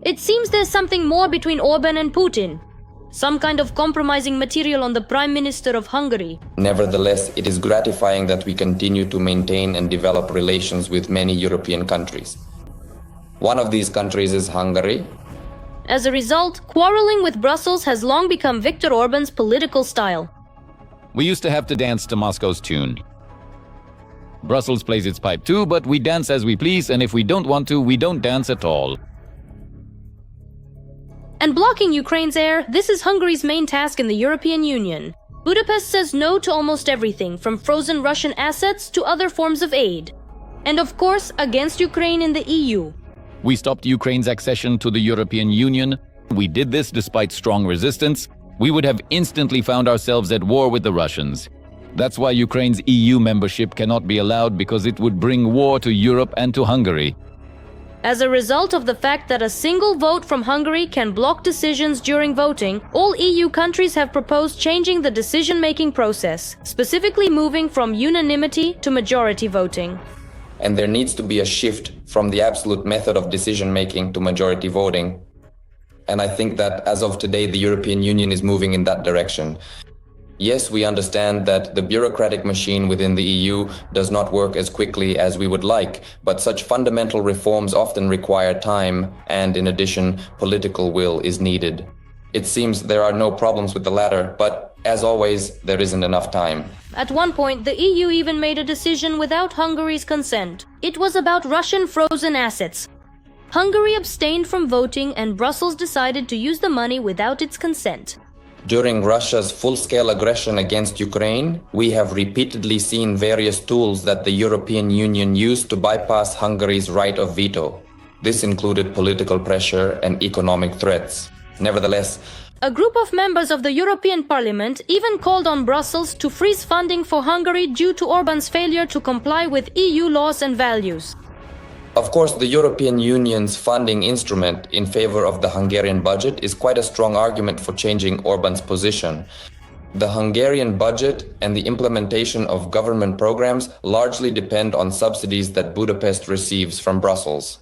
It seems there's something more between Orbán and Putin. Some kind of compromising material on the Prime Minister of Hungary. Nevertheless, it is gratifying that we continue to maintain and develop relations with many European countries. One of these countries is Hungary. As a result, quarreling with Brussels has long become Viktor Orbán's political style. We used to have to dance to Moscow's tune. Brussels plays its pipe too, but we dance as we please, and if we don't want to, we don't dance at all. And blocking Ukraine's air, this is Hungary's main task in the European Union. Budapest says no to almost everything, from frozen Russian assets to other forms of aid. And of course, against Ukraine in the EU. We stopped Ukraine's accession to the European Union. We did this despite strong resistance. We would have instantly found ourselves at war with the Russians. That's why Ukraine's EU membership cannot be allowed, because it would bring war to Europe and to Hungary. As a result of the fact that a single vote from Hungary can block decisions during voting, all EU countries have proposed changing the decision-making process, specifically moving from unanimity to majority voting. And there needs to be a shift from the absolute method of decision-making to majority voting. And I think that as of today, the European Union is moving in that direction. Yes, we understand that the bureaucratic machine within the EU does not work as quickly as we would like, but such fundamental reforms often require time, and in addition, political will is needed. It seems there are no problems with the latter, but as always, there isn't enough time. At one point, the EU even made a decision without Hungary's consent. It was about Russian frozen assets. Hungary abstained from voting, and Brussels decided to use the money without its consent. During Russia's full-scale aggression against Ukraine, we have repeatedly seen various tools that the European Union used to bypass Hungary's right of veto. This included political pressure and economic threats. Nevertheless, a group of members of the European Parliament even called on Brussels to freeze funding for Hungary due to Orbán's failure to comply with EU laws and values. Of course, the European Union's funding instrument in favor of the Hungarian budget is quite a strong argument for changing Orbán's position. The Hungarian budget and the implementation of government programs largely depend on subsidies that Budapest receives from Brussels.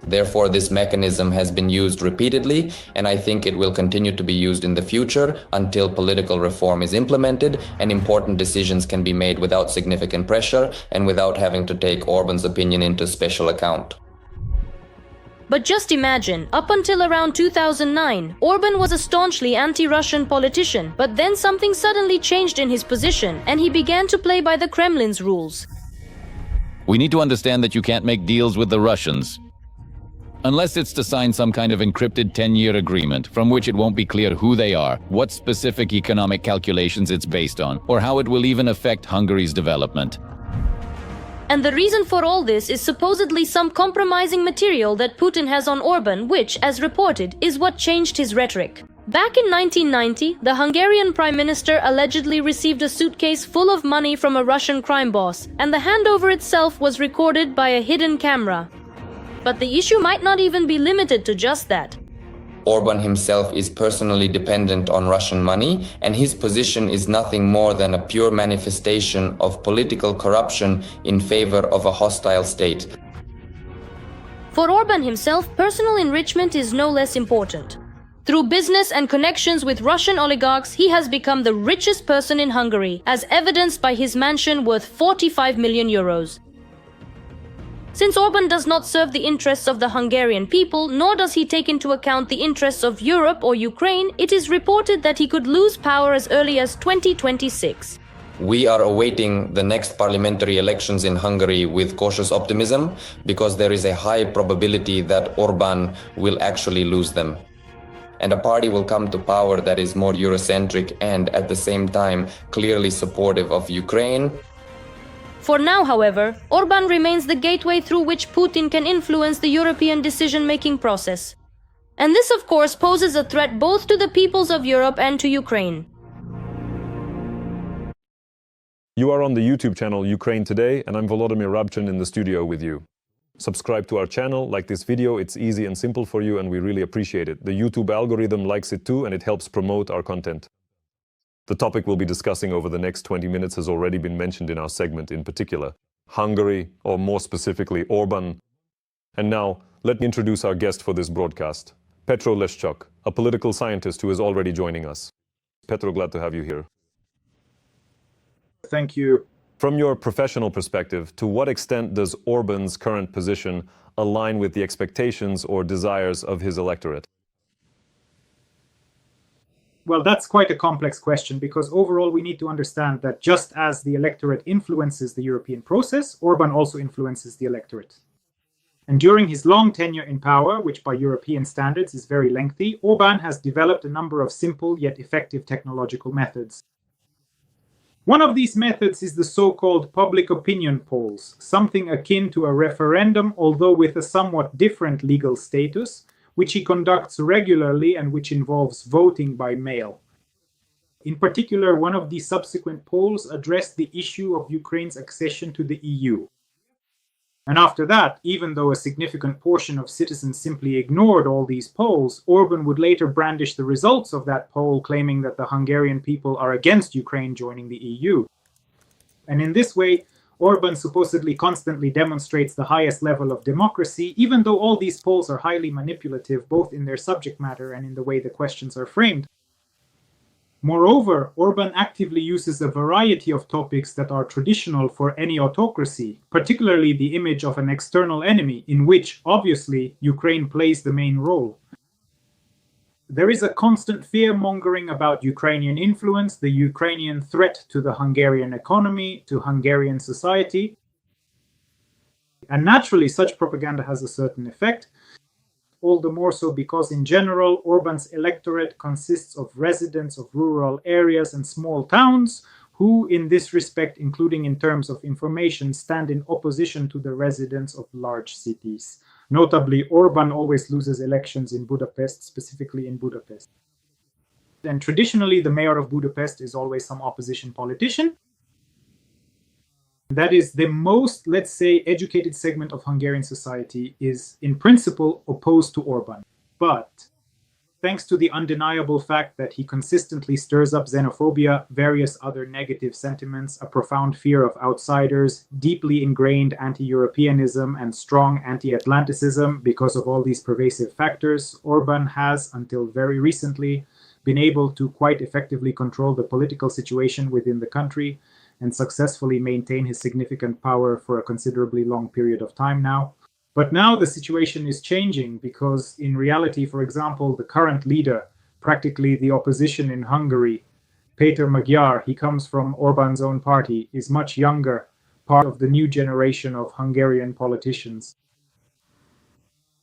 Therefore, this mechanism has been used repeatedly, and I think it will continue to be used in the future until political reform is implemented and important decisions can be made without significant pressure and without having to take Orbán's opinion into special account. But just imagine, up until around 2009, Orbán was a staunchly anti-Russian politician, but then something suddenly changed in his position, and he began to play by the Kremlin's rules. We need to understand that you can't make deals with the Russians, unless it's to sign some kind of encrypted 10-year agreement, from which it won't be clear who they are, what specific economic calculations it's based on, or how it will even affect Hungary's development. And the reason for all this is supposedly some compromising material that Putin has on Orbán, which, as reported, is what changed his rhetoric. Back in 1990, the Hungarian Prime Minister allegedly received a suitcase full of money from a Russian crime boss, and the handover itself was recorded by a hidden camera. But the issue might not even be limited to just that. Orbán himself is personally dependent on Russian money, and his position is nothing more than a pure manifestation of political corruption in favor of a hostile state. For Orbán himself, personal enrichment is no less important. Through business and connections with Russian oligarchs, he has become the richest person in Hungary, as evidenced by his mansion worth 45 million euros. Since Orbán does not serve the interests of the Hungarian people, nor does he take into account the interests of Europe or Ukraine, it is reported that he could lose power as early as 2026. We are awaiting the next parliamentary elections in Hungary with cautious optimism, because there is a high probability that Orbán will actually lose them. And a party will come to power that is more Eurocentric and, at the same time, clearly supportive of Ukraine. For now, however, Orbán remains the gateway through which Putin can influence the European decision-making process. And this, of course, poses a threat both to the peoples of Europe and to Ukraine. You are on the YouTube channel Ukraine Today, and I'm Volodymyr Rabchin in the studio with you. Subscribe to our channel, like this video, it's easy and simple for you, and we really appreciate it. The YouTube algorithm likes it too, and it helps promote our content. The topic we'll be discussing over the next 20 minutes has already been mentioned in our segment, in particular Hungary, or more specifically Orbán. And now, Let me introduce our guest for this broadcast, Petro Leszczuk, a political scientist who is already joining us. Petro, glad to have you here. Thank you. From your professional perspective, to what extent does Orbán's current position align with the expectations or desires of his electorate? Well, that's quite a complex question, because overall we need to understand that just as the electorate influences the European process, Orbán also influences the electorate. And during his long tenure in power, which by European standards is very lengthy, Orbán has developed a number of simple yet effective technological methods. One of these methods is the so-called public opinion polls, something akin to a referendum, although with a somewhat different legal status, which he conducts regularly and which involves voting by mail. In particular, one of these subsequent polls addressed the issue of Ukraine's accession to the EU. And after that, even though a significant portion of citizens simply ignored all these polls, Orbán would later brandish the results of that poll, claiming that the Hungarian people are against Ukraine joining the EU. And in this way, Orbán supposedly constantly demonstrates the highest level of democracy, even though all these polls are highly manipulative, both in their subject matter and in the way the questions are framed. Moreover, Orbán actively uses a variety of topics that are traditional for any autocracy, particularly the image of an external enemy, in which, obviously, Ukraine plays the main role. There is a constant fear-mongering about Ukrainian influence, the Ukrainian threat to the Hungarian economy, to Hungarian society. And naturally, such propaganda has a certain effect, all the more so because in general, Orbán's electorate consists of residents of rural areas and small towns, who in this respect, including in terms of information, stand in opposition to the residents of large cities. Notably, Orbán always loses elections in Budapest, specifically in Budapest. And traditionally, the mayor of Budapest is always some opposition politician. That is, the most, let's say, educated segment of Hungarian society is, in principle, opposed to Orbán. But thanks to the undeniable fact that he consistently stirs up xenophobia, various other negative sentiments, a profound fear of outsiders, deeply ingrained anti-Europeanism, and strong anti-Atlanticism, because of all these pervasive factors, Orbán has, until very recently, been able to quite effectively control the political situation within the country, and successfully maintain his significant power for a considerably long period of time now. But now the situation is changing, because in reality, for example, the current leader, practically the opposition in Hungary, Péter Magyar, he comes from Orbán's own party, is much younger, part of the new generation of Hungarian politicians.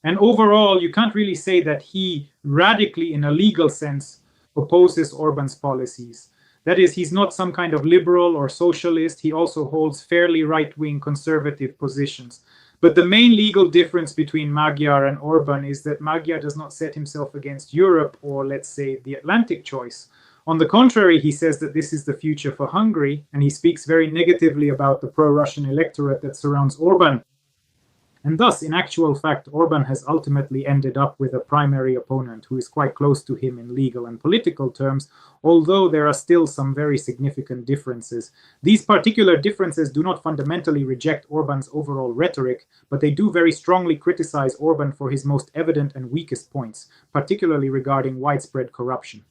And overall, you can't really say that he radically, in a legal sense, opposes Orbán's policies. That is, he's not some kind of liberal or socialist. He also holds fairly right-wing conservative positions. But the main legal difference between Magyar and Orbán is that Magyar does not set himself against Europe or, let's say, the Atlantic choice. On the contrary, he says that this is the future for Hungary, and he speaks very negatively about the pro-Russian electorate that surrounds Orbán. And thus, in actual fact, Orbán has ultimately ended up with a primary opponent who is quite close to him in legal and political terms, although there are still some very significant differences. These particular differences do not fundamentally reject Orbán's overall rhetoric, but they do very strongly criticize Orbán for his most evident and weakest points, particularly regarding widespread corruption.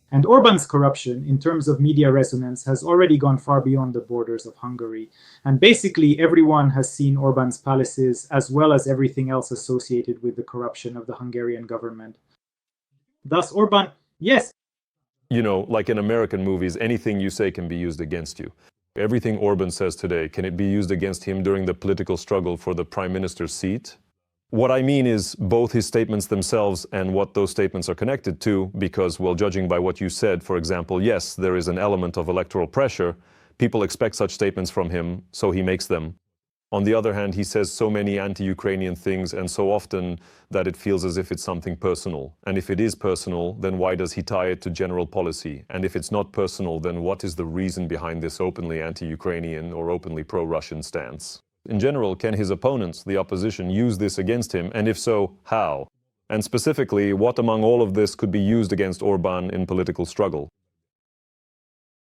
And Orbán's corruption, in terms of media resonance, has already gone far beyond the borders of Hungary. And basically, everyone has seen Orbán's palaces, as well as everything else associated with the corruption of the Hungarian government. Thus, Orbán, yes. You know, like in American movies, anything you say can be used against you. Everything Orbán says today, can it be used against him during the political struggle for the prime minister's seat? What I mean is both his statements themselves and what those statements are connected to, because, well, judging by what you said, for example, yes, there is an element of electoral pressure. People expect such statements from him, so he makes them. On the other hand, he says so many anti-Ukrainian things and so often that it feels as if it's something personal. And if it is personal, then why does he tie it to general policy? And if it's not personal, then what is the reason behind this openly anti-Ukrainian or openly pro-Russian stance? In general, can his opponents, the opposition, use this against him? And if so, how? And specifically, what among all of this could be used against Orbán in political struggle?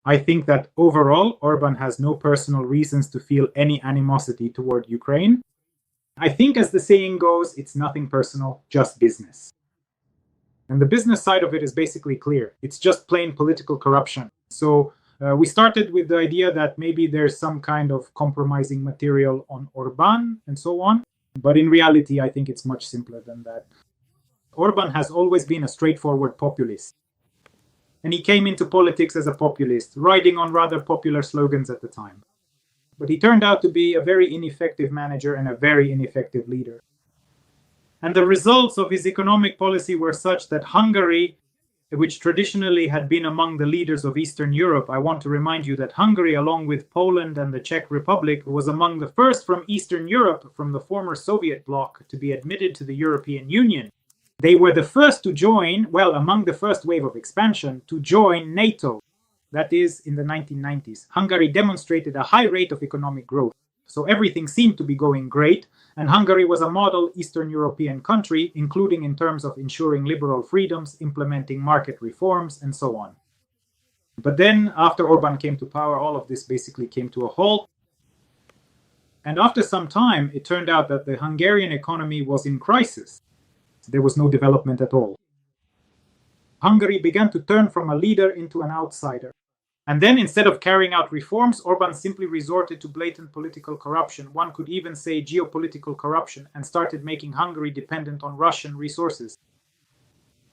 I think that overall, Orbán has no personal reasons to feel any animosity toward Ukraine. I think, as the saying goes, it's nothing personal, just business. And the business side of it is basically clear. It's just plain political corruption. So we started with the idea that maybe there's some kind of compromising material on Orbán and so on. But in reality, I think it's much simpler than that. Orbán has always been a straightforward populist. And he came into politics as a populist, riding on rather popular slogans at the time. But he turned out to be a very ineffective manager and a very ineffective leader. And the results of his economic policy were such that Hungary, which traditionally had been among the leaders of Eastern Europe, I want to remind you that Hungary, along with Poland and the Czech Republic, was among the first from Eastern Europe, from the former Soviet bloc, to be admitted to the European Union. They were the first to join, well, among the first wave of expansion, to join NATO. That is, in the 1990s. Hungary demonstrated a high rate of economic growth. So everything seemed to be going great, and Hungary was a model Eastern European country, including in terms of ensuring liberal freedoms, implementing market reforms, and so on. But then, after Orbán came to power, all of this basically came to a halt. And after some time, it turned out that the Hungarian economy was in crisis. There was no development at all. Hungary began to turn from a leader into an outsider. And then, instead of carrying out reforms, Orbán simply resorted to blatant political corruption, one could even say geopolitical corruption, and started making Hungary dependent on Russian resources.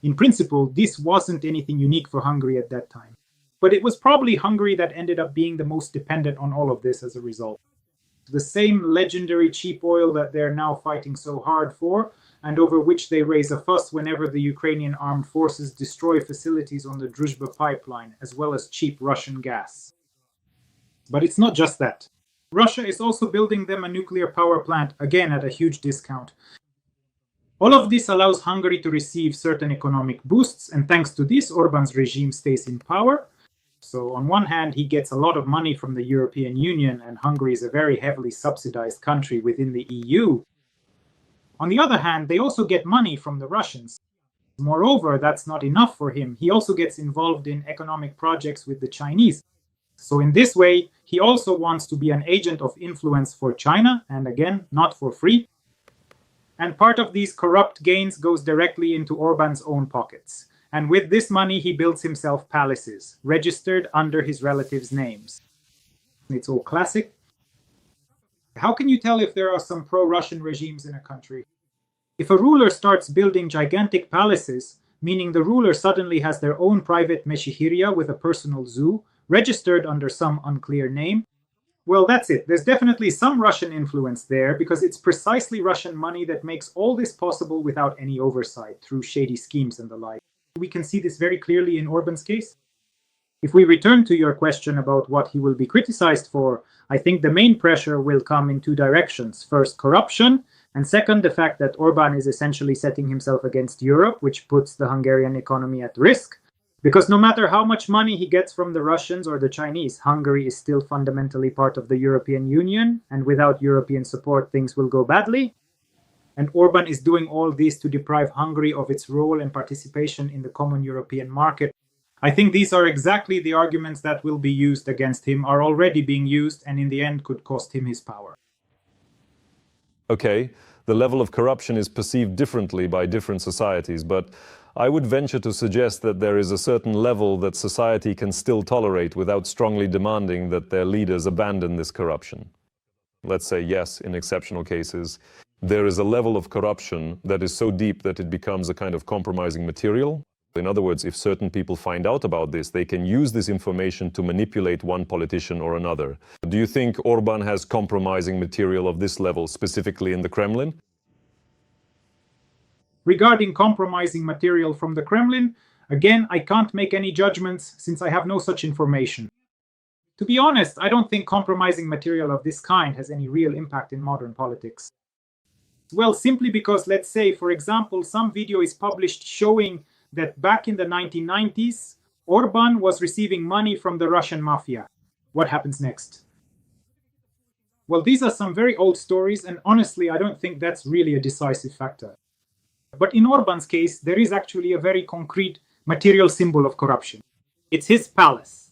In principle, this wasn't anything unique for Hungary at that time. But it was probably Hungary that ended up being the most dependent on all of this as a result. The same legendary cheap oil that they're now fighting so hard for, and over which they raise a fuss whenever the Ukrainian armed forces destroy facilities on the Druzhba pipeline, as well as cheap Russian gas. But it's not just that. Russia is also building them a nuclear power plant, again at a huge discount. All of this allows Hungary to receive certain economic boosts, and thanks to this, Orbán's regime stays in power. So on one hand, he gets a lot of money from the European Union, and Hungary is a very heavily subsidized country within the EU. On the other hand, they also get money from the Russians. Moreover, that's not enough for him. He also gets involved in economic projects with the Chinese. So in this way, he also wants to be an agent of influence for China, and again, not for free. And part of these corrupt gains goes directly into Orbán's own pockets. And with this money, he builds himself palaces, registered under his relatives' names. It's all classic. How can you tell if there are some pro-Russian regimes in a country? If a ruler starts building gigantic palaces, meaning the ruler suddenly has their own private meshihiria with a personal zoo, registered under some unclear name, well, that's it. There's definitely some Russian influence there, because it's precisely Russian money that makes all this possible without any oversight, through shady schemes and the like. We can see this very clearly in Orbán's case. If we return to your question about what he will be criticized for, I think the main pressure will come in two directions. First, corruption, and second, the fact that Orbán is essentially setting himself against Europe, which puts the Hungarian economy at risk. Because no matter how much money he gets from the Russians or the Chinese, Hungary is still fundamentally part of the European Union, and without European support, things will go badly. And Orbán is doing all this to deprive Hungary of its role and participation in the common European market. I think these are exactly the arguments that will be used against him, are already being used, and in the end could cost him his power. Okay, the level of corruption is perceived differently by different societies, but I would venture to suggest that there is a certain level that society can still tolerate without strongly demanding that their leaders abandon this corruption. Let's say yes, in exceptional cases, there is a level of corruption that is so deep that it becomes a kind of compromising material. In other words, if certain people find out about this, they can use this information to manipulate one politician or another. Do you think Orbán has compromising material of this level, specifically in the Kremlin? Regarding compromising material from the Kremlin, again, I can't make any judgments since I have no such information. To be honest, I don't think compromising material of this kind has any real impact in modern politics. Well, simply because, let's say, for example, some video is published showing that back in the 1990s, Orbán was receiving money from the Russian mafia. What happens next? Well, these are some very old stories, and honestly, I don't think that's really a decisive factor. But in Orbán's case, there is actually a very concrete material symbol of corruption. It's his palace.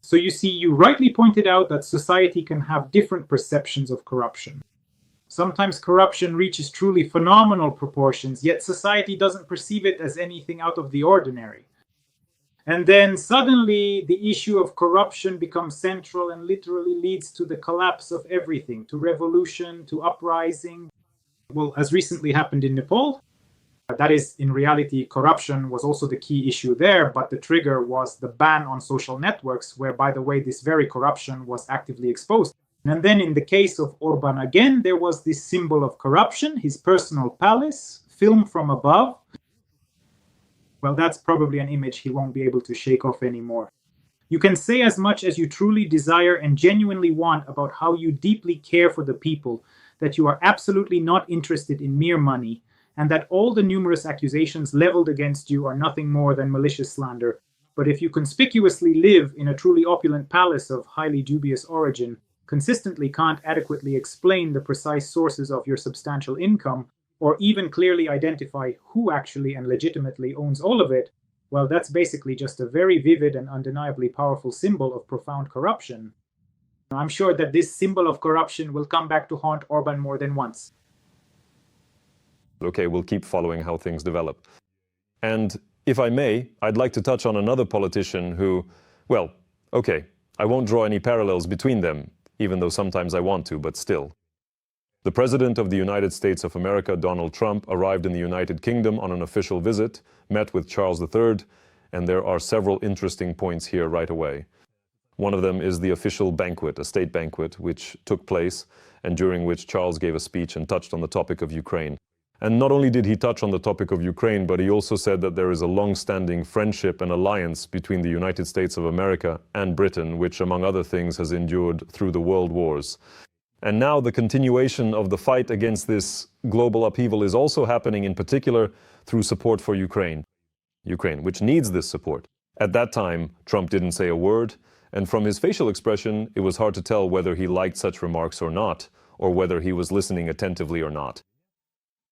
So you see, you rightly pointed out that society can have different perceptions of corruption. Sometimes corruption reaches truly phenomenal proportions, yet society doesn't perceive it as anything out of the ordinary. And then suddenly the issue of corruption becomes central and literally leads to the collapse of everything, to revolution, to uprising. Well, as recently happened in Nepal, that is, in reality, corruption was also the key issue there, but the trigger was the ban on social networks, where, by the way, this very corruption was actively exposed. And then in the case of Orbán again, there was this symbol of corruption, his personal palace, filmed from above. Well, that's probably an image he won't be able to shake off anymore. You can say as much as you truly desire and genuinely want about how you deeply care for the people, that you are absolutely not interested in mere money, and that all the numerous accusations leveled against you are nothing more than malicious slander. But if you conspicuously live in a truly opulent palace of highly dubious origin, consistently can't adequately explain the precise sources of your substantial income, or even clearly identify who actually and legitimately owns all of it, well, that's basically just a very vivid and undeniably powerful symbol of profound corruption. I'm sure that this symbol of corruption will come back to haunt Orbán more than once. Okay, we'll keep following how things develop. And if I may, I'd like to touch on another politician who, well, okay, I won't draw any parallels between them, even though sometimes I want to, but still. The President of the United States of America, Donald Trump, arrived in the United Kingdom on an official visit, met with Charles III, and there are several interesting points here right away. One of them is the official banquet, a state banquet, which took place, and during which Charles gave a speech and touched on the topic of Ukraine. And not only did he touch on the topic of Ukraine, but he also said that there is a long-standing friendship and alliance between the United States of America and Britain, which, among other things, has endured through the world wars. And now the continuation of the fight against this global upheaval is also happening in particular through support for Ukraine, which needs this support. At that time, Trump didn't say a word, and from his facial expression, it was hard to tell whether he liked such remarks or not, or whether he was listening attentively or not.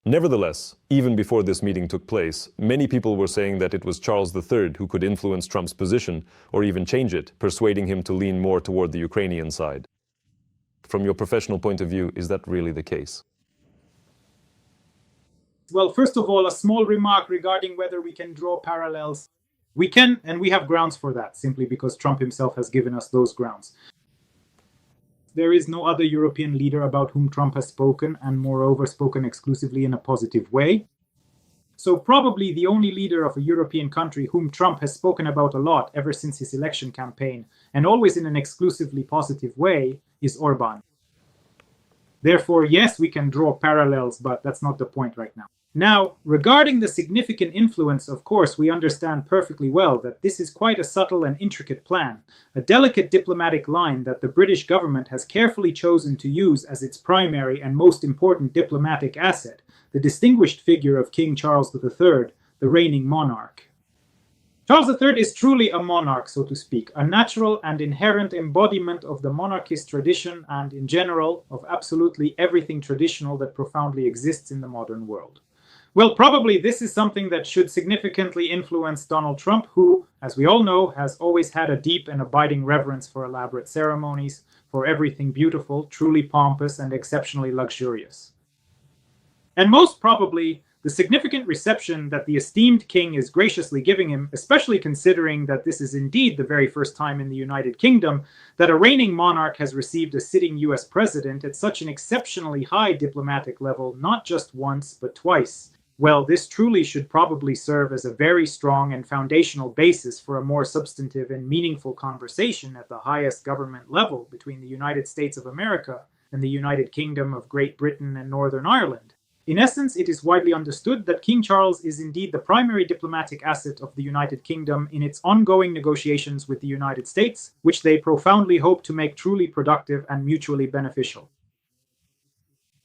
Nevertheless, even before this meeting took place, many people were saying that it was Charles III who could influence Trump's position, or even change it, persuading him to lean more toward the Ukrainian side. From your professional point of view, is that really the case? Well, first of all, a small remark regarding whether we can draw parallels. We can, and we have grounds for that, simply because Trump himself has given us those grounds. There is no other European leader about whom Trump has spoken, and moreover spoken exclusively in a positive way. So probably the only leader of a European country whom Trump has spoken about a lot ever since his election campaign, and always in an exclusively positive way, is Orbán. Therefore, yes, we can draw parallels, but that's not the point right now. Now, regarding the significant influence, of course, we understand perfectly well that this is quite a subtle and intricate plan, a delicate diplomatic line that the British government has carefully chosen to use as its primary and most important diplomatic asset, the distinguished figure of King Charles III, the reigning monarch. Charles III is truly a monarch, so to speak, a natural and inherent embodiment of the monarchist tradition and, in general, of absolutely everything traditional that profoundly exists in the modern world. Well, probably this is something that should significantly influence Donald Trump, who, as we all know, has always had a deep and abiding reverence for elaborate ceremonies, for everything beautiful, truly pompous, and exceptionally luxurious. And most probably, the significant reception that the esteemed king is graciously giving him, especially considering that this is indeed the very first time in the United Kingdom that a reigning monarch has received a sitting US president at such an exceptionally high diplomatic level, not just once, but twice. Well, this truly should probably serve as a very strong and foundational basis for a more substantive and meaningful conversation at the highest government level between the United States of America and the United Kingdom of Great Britain and Northern Ireland. In essence, it is widely understood that King Charles is indeed the primary diplomatic asset of the United Kingdom in its ongoing negotiations with the United States, which they profoundly hope to make truly productive and mutually beneficial.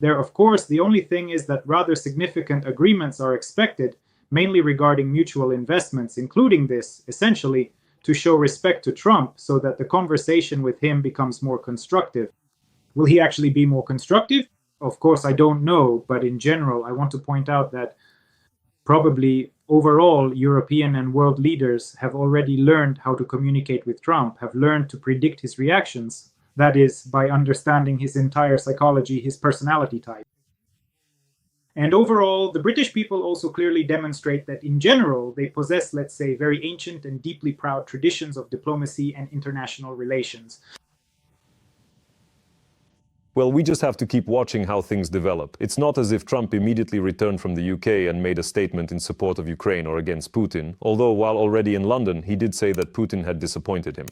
There, of course, the only thing is that rather significant agreements are expected, mainly regarding mutual investments, including this, essentially, to show respect to Trump so that the conversation with him becomes more constructive. Will he actually be more constructive? Of course, I don't know, but in general, I want to point out that probably overall, European and world leaders have already learned how to communicate with Trump, have learned to predict his reactions, That is, by understanding his entire psychology, his personality type. And overall, the British people also clearly demonstrate that in general, they possess, let's say, very ancient and deeply proud traditions of diplomacy and international relations. Well, we just have to keep watching how things develop. It's not as if Trump immediately returned from the UK and made a statement in support of Ukraine or against Putin, although while already in London, he did say that Putin had disappointed him.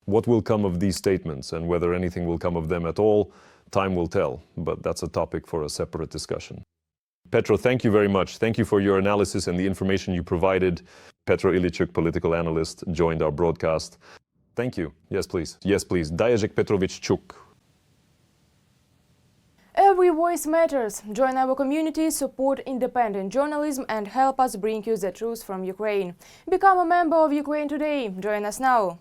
What will come of these statements and whether anything will come of them at all, time will tell, but that's a topic for a separate discussion. Petro, thank you very much. Thank you for your analysis and the information you provided. Petro Ilichuk, political analyst, joined our broadcast. Thank you. Yes, please. Yes, please. Dajacek Petrovich Chuk. Every voice matters. Join our community, support independent journalism and help us bring you the truth from Ukraine. Become a member of Ukraine Today. Join us now.